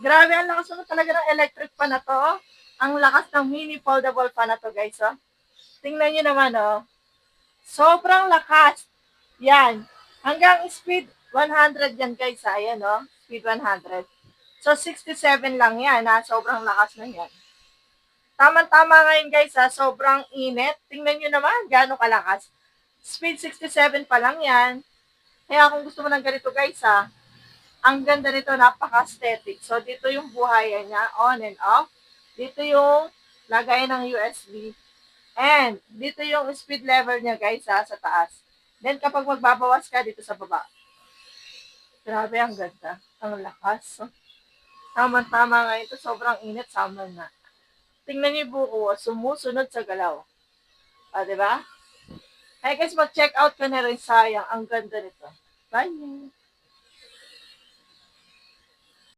Grabe, ang lakas naman talaga ng electric fan na 'to, oh. Ang lakas ng mini foldable fan na 'to, guys, oh. Tingnan niyo naman, oh. Sobrang lakas. Yan. Hanggang speed 100 yan, guys, ah. Ayan, oh. Speed 100. So, 67 lang yan, ha. Sobrang lakas na yan. Tama-tama ngayon, guys, ha. Sobrang init. Tingnan nyo naman, gaano kalakas. Speed 67 pa lang yan. Kaya kung gusto mo ng ganito, guys, ha, ang ganda nito, napaka-aesthetic. So, dito yung buhayan niya, on and off. Dito yung lagay ng USB. And, dito yung speed level niya, guys, ha, sa taas. Then, kapag magbabawas ka, dito sa baba. Grabe, ang ganda. Ang lakas. So, tama-tama nga ito. Sobrang init, summer na. Tingnan niyo yung buko, sumusunod sa galaw. Ah, di ba? Hey guys, mag-check out ka na rin, sayang. Ang ganda nito. Bye!